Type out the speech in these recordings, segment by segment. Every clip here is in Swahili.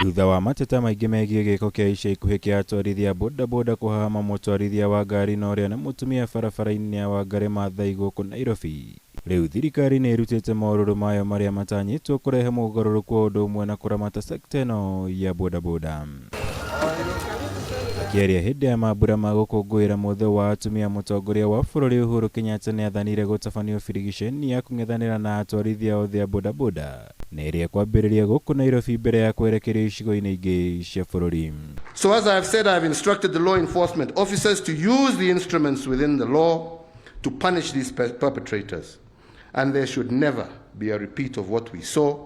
Thutha wa mateta maingĩ megiĩ gĩko kĩa ica ikuhĩ kĩa atwarithia bodaboda kũhahama mũtwarithia wa ngari na ũrĩa nĩ mũtumia barabara-inĩ wa Ngare gũkũ Nairobi, rĩu thirikari nĩ ĩrutĩte maũrũrũ mayo marĩa matanyĩtwo kũrehe mũgarũrũku wa ũndũ ũmwe na kũramata sekta ĩno ya bodaboda. Akĩaria hĩndĩ ya mambura ma gũkũngũĩra mũthenya wa atumia, Mutongoria wa bũrũri Uhuru Kenyatta nĩ athanire gũtabanio birigiceni ya kũng'ethanĩra na atwarithia othe a bodaboda na ĩrĩa kwambĩrĩria gũkũ Nairobi mbere ya kwerekerio icigo-inĩ ingĩ cia bũrũri. So as I have said, I have instructed the law enforcement officers to use the instruments within the law to punish these perpetrators, and there should never be a repeat of what we saw,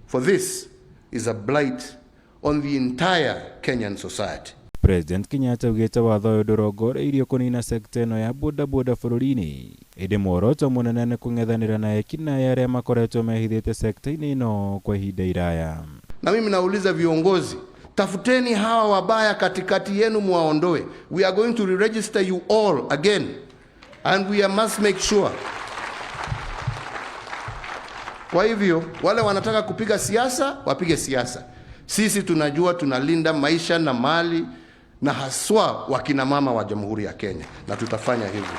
for this is a blight on the entire Kenyan society. President Kenyatta ugĩte watho ũyũ ndũrongoreirio kũnina sekta ĩno ya bodaboda bũrũri-inĩ, ĩndĩ muoroto mũnene nĩ kũng'ethanĩra na wikinai arĩa makoretwo mehithĩte sekta-inĩ ĩno kwa ihinda iraya. Na mimi nauliza viongozi, tafuteni hawa wabaya katikati yenu muwaondoe. We are going to re-register you all again, and we must make sure. Kwa hivyo wale wanataka kupiga siasa wapige siasa. Sisi tunajua tunalinda maisha na mali na haswa wakina mama wa Jamhuri ya Kenya, na tutafanya hivyo.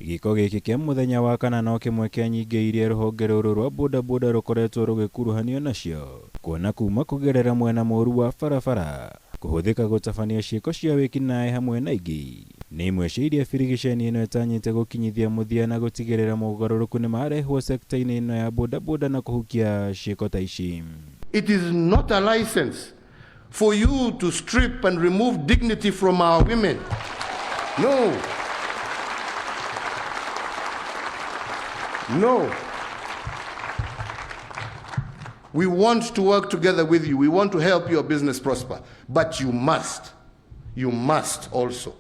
Gĩko gĩkĩ kĩa mũthenya wa kana no kĩmwe kĩa nyingĩ iria rũhonge rũrũ rwa bodaboda rũkoretwo rũgĩkuruhanio nacio, kuona kuma kũgerera mwena mũru wa barabara, kũhũthĩka gũtabania ciiko cia wikinai hamwe na ingĩ. Nĩ imwe cia iria birigiceni ĩno ĩtanyĩte gũkinyithia mũthia na gũtigĩrĩra mogarũrũku nĩ marehwo sekta-inĩ ĩno ya bodaboda na kũhukia ciiko ta ici. It is not a license for you to strip and remove dignity from our women. No. No. We want to work together with you. We want to help your business prosper. But you must also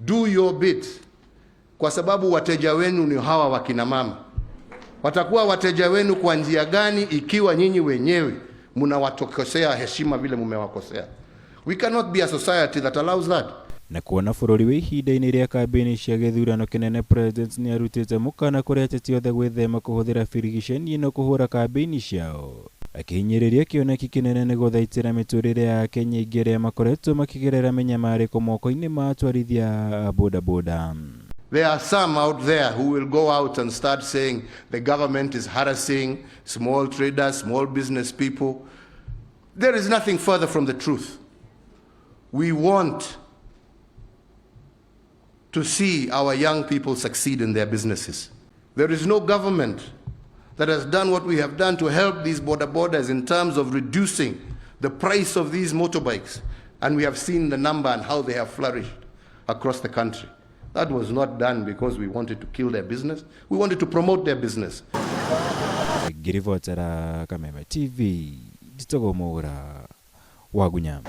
do your bit. Kwa sababu wateja wenu ni hawa wakina mama. Watakuwa wateja wenu kwa njia gani ikiwa nyinyi wenyewe mnawatokosea heshima vile mumewakosea? We cannot be a society that allows that. Na kuona bũrũri wĩ ihinda-inĩ rĩa kambĩini cia gĩthurano kĩnene, President nĩ arutĩte mũkana kũrĩ ateti othe gwĩthema kũhũthĩra birigiceni ĩno kũhũra kambĩini ciao, akĩhinyĩrĩria kĩoneki kĩnene nĩ gũthaitĩra mĩtũrĩre ya Kenya ingĩ arĩa makoretwo makĩgerera mĩnyamarĩko moko-inĩ ma atwarithia a bodaboda. There are some out there who will go out and start saying the government is harassing small traders, small business people. There is nothing further from the truth. We want to see our young people succeed in their businesses. There is no government that has done what we have done to help these bodabodas in terms of reducing the price of these motorbikes. And we have seen the number and how they have flourished across the country. That was not done because we wanted to kill their business. We wanted to promote their business. Girivotera Kameme TV, Ditogomora, Wagunyama.